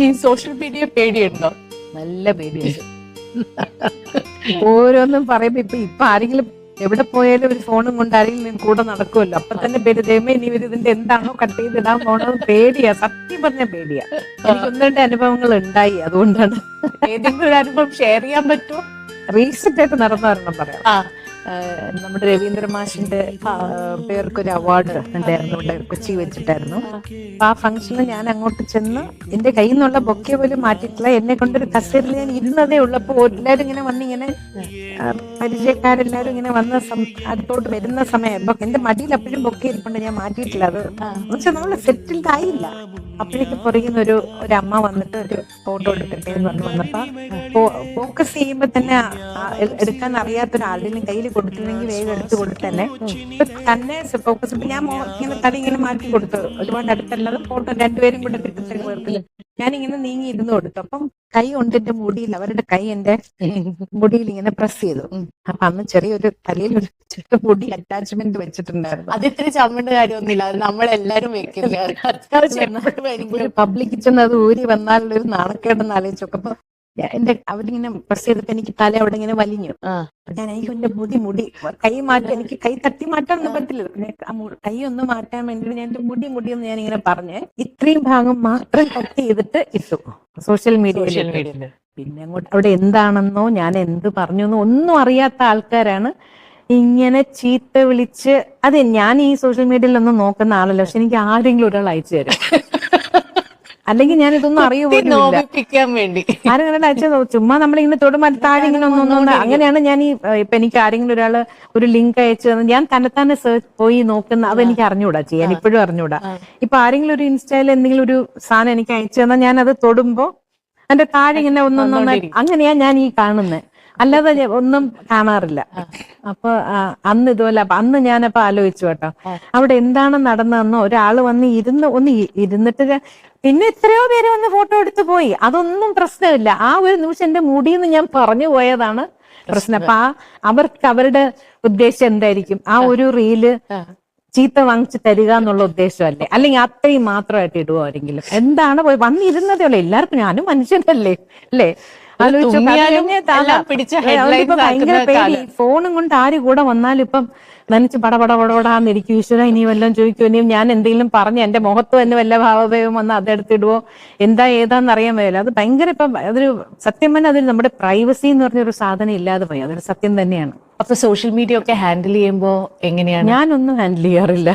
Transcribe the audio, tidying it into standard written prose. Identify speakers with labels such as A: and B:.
A: ഈ social media പേടിയുണ്ടോ?
B: നല്ല പേടിയുണ്ട്. ഓരോന്നും പറയുമ്പോ ഇപ്പൊ ആരെങ്കിലും എവിടെ പോയാലും ഒരു ഫോണും കൊണ്ട് ആരെങ്കിലും കൂടെ നടക്കുമല്ലോ, അപ്പൊ തന്നെ പേര് ദൈവമേ ഇനി ഇവർ ഇതിന്റെ എന്താണോ കട്ട് ചെയ്തിടാൻ പോണത് പേടിയാ, സത്യം പറഞ്ഞ പേടിയാ. എനിക്ക് ഒന്ന് രണ്ട് അനുഭവങ്ങൾ ഉണ്ടായി, അതുകൊണ്ടാണ്.
A: ഏതെങ്കിലും ഒരു അനുഭവം ഷെയർ ചെയ്യാൻ പറ്റുമോ?
B: റീസെന്റ് ആയിട്ട് നടന്ന ഒരെണ്ണം പറയാം.
A: ആ
B: നമ്മുടെ രവീന്ദ്ര മാഷിന്റെ പേർക്കൊരു അവാർഡ് ഉണ്ടായിരുന്നു, ഇവിടെ കൊച്ചി വെച്ചിട്ടായിരുന്നു. അപ്പൊ ആ ഫംഗ്ഷനിൽ ഞാൻ അങ്ങോട്ട് ചെന്ന് എന്റെ കയ്യിൽ നിന്നുള്ള ബൊക്കെ പോലും മാറ്റിയിട്ടില്ല, എന്നെ കൊണ്ടൊരു കസേരയിൽ ഞാൻ ഇരുന്നതേ ഉള്ളപ്പോ എല്ലാരും ഇങ്ങനെ വന്നിങ്ങനെ പരിചയക്കാരെല്ലാരും ഇങ്ങനെ വന്ന അടുത്തോട്ട് വരുന്ന സമയം എന്റെ മടിയിൽ അപ്പോഴും ബൊക്കെ ഇരിപ്പുണ്ട്, ഞാൻ മാറ്റിയിട്ടില്ല. അത് എന്നുവെച്ചാൽ നമ്മള് സെറ്റിൽഡ് ആയില്ല. അപ്പോഴേക്ക് പുറകിൽ ഒരു അമ്മ വന്നിട്ട് ഒരു ഫോട്ടോ എടുക്കട്ടെ എന്ന് പറഞ്ഞു വന്നപ്പോ ഫോക്കസ് ചെയ്യുമ്പോ തന്നെ എടുക്കാൻ അറിയാത്ത ഒരാളുടെയും കയ്യിൽ കൊടുത്തില്ലെങ്കിൽ വേഗം എടുത്ത് കൊടുത്തന്നെ തന്നെ ഫോക്കസ്. ഞാൻ ഇങ്ങനെ തല ഇങ്ങനെ മാറ്റി കൊടുത്തു, ഒരുപാട് അടുത്തല്ലാതെ ഫോട്ടോ രണ്ടുപേരും കൂടെ കിട്ടുന്ന ഞാനിങ്ങനെ നീങ്ങി ഇരുന്ന് കൊടുത്തു. അപ്പം കൈ കൊണ്ട് എന്റെ മുടിയിൽ, അവരുടെ കൈ എന്റെ മുടിയിൽ ഇങ്ങനെ പ്രസ് ചെയ്തു. അപ്പൊ അന്ന് ചെറിയൊരു തലയിൽ ഒരു ചെറിയ മുടി അറ്റാച്ച്മെന്റ് വെച്ചിട്ടുണ്ടായിരുന്നു.
A: അത് ഇത്തിരി ചമ്മണ്ട കാര്യമൊന്നുമില്ല, അത് നമ്മളെല്ലാരും വെക്കില്ല.
B: പബ്ലിക് ചെന്ന് അത് ഊരി വന്നാലുള്ള ഒരു നാണക്കേടെന്ന് ആലോചിച്ചോക്കപ്പോ അവരിങ്ങനെ പ്രസ് ചെയ്തപ്പോ എനിക്ക് തല അവിടെ ഇങ്ങനെ വലിഞ്ഞു. ഞാൻ എന്റെ മുടി കൈ മാറ്റാൻ, എനിക്ക് കൈ തട്ടി മാറ്റാനൊന്നും പറ്റില്ല, പിന്നെ കൈ ഒന്ന് മാറ്റാൻ വേണ്ടിട്ട് ഞാൻ എന്റെ മുടിയൊന്നും ഞാൻ ഇങ്ങനെ പറഞ്ഞ് ഇത്രയും ഭാഗം മാത്രം കട്ട് ചെയ്തിട്ട് ഇട്ടു സോഷ്യൽ മീഡിയയിൽ. പിന്നെ അങ്ങോട്ട് അവിടെ എന്താണെന്നോ ഞാൻ എന്ത് പറഞ്ഞു എന്നോ ഒന്നും അറിയാത്ത ആൾക്കാരാണ് ഇങ്ങനെ ചീത്ത വിളിച്ച്. അതെ, ഞാൻ ഈ സോഷ്യൽ മീഡിയയിലൊന്നും നോക്കുന്ന ആളല്ല, പക്ഷെ എനിക്ക് ആരെങ്കിലും ഒരാൾ അയച്ചു തരും, അല്ലെങ്കിൽ ഞാൻ ഇതൊന്നും
A: അറിയാൻ വേണ്ടി
B: ആരെങ്കിലും അയച്ചതോ ചുമ്മാ നമ്മളിങ്ങനെ തൊടുമ്പോൾ താഴെ ഇങ്ങനെ ഒന്നൊന്നും. അങ്ങനെയാണ് ഞാൻ ഈ ഇപ്പൊ എനിക്ക് ആരെങ്കിലും ഒരാള് ഒരു ലിങ്ക് അയച്ചു തന്നെ ഞാൻ തന്നെത്താനെ പോയി നോക്കുന്ന, അതെനിക്ക് അറിഞ്ഞൂടാ ചെയ്യാൻ, ഇപ്പോഴും അറിഞ്ഞൂടാ. ഇപ്പൊ ആരെങ്കിലും ഒരു ഇൻസ്റ്റയിൽ എന്തെങ്കിലും ഒരു സാധനം എനിക്ക് അയച്ചു തന്നാൽ ഞാൻ അത് തൊടുമ്പോ അതിന്റെ താഴെ ഇങ്ങനെ ഒന്നൊന്നും, അങ്ങനെയാ ഞാൻ ഈ കാണുന്നത്, അല്ലാതെ ഒന്നും കാണാറില്ല. അപ്പൊ അന്ന് ഇതുപോലെ അന്ന് ഞാനപ്പോ ആലോചിച്ചു കേട്ടോ, അവിടെ എന്താണ് നടന്നതെന്നോ ഒരാള് വന്ന് ഇരുന്നിട്ട് പിന്നെ എത്രയോ പേര് വന്ന് ഫോട്ടോ എടുത്തു പോയി, അതൊന്നും പ്രശ്നമില്ല. ആ ഒരു നിമിഷം എന്റെ മുടിയെന്ന് ഞാൻ പറഞ്ഞു പോയതാണ് പ്രശ്നം. അപ്പൊ അവർക്ക് അവരുടെ ഉദ്ദേശം എന്തായിരിക്കും, ആ ഒരു റീല് ചീത്ത വാങ്ങിച്ച് തരിക എന്നുള്ള ഉദ്ദേശമല്ലേ, അല്ലെങ്കിൽ അത്രയും മാത്രമായിട്ട് ഇടുവോ ആരെങ്കിലും? എന്താണ് പോയി വന്നിരുന്നതേ ഉള്ളൂ, എല്ലാവർക്കും ഞാനും മനുഷ്യനല്ലേ അല്ലേ? ഭയങ്കര പേടി. ഫോണും കൊണ്ട് ആര് കൂടെ വന്നാലും ഇപ്പം നനച്ച് പടപടാന്നിരിക്കും. ഈശ്വര ഇനി വല്ലതും ചോദിക്കുമോ, ഇനിയും ഞാൻ എന്തെങ്കിലും പറഞ്ഞ് എന്റെ മുഖത്ത് തന്നെ വല്ല ഭാവഭേവം വന്ന് അതെടുത്തിടുവോ, എന്താന്ന് അറിയാൻ വയ്യല്ലോ. അത് ഭയങ്കര ഇപ്പം അതൊരു സത്യം തന്നെ, അതിൽ നമ്മുടെ പ്രൈവസി എന്ന് പറഞ്ഞൊരു സാധനം ഇല്ലാതെ പോയി, അതൊരു സത്യം തന്നെയാണ്.
A: അപ്പൊ സോഷ്യൽ മീഡിയ ഒക്കെ ഹാൻഡിൽ ചെയ്യുമ്പോ എങ്ങനെയാണ്?
B: ഞാനൊന്നും ഹാൻഡിൽ ചെയ്യാറില്ല.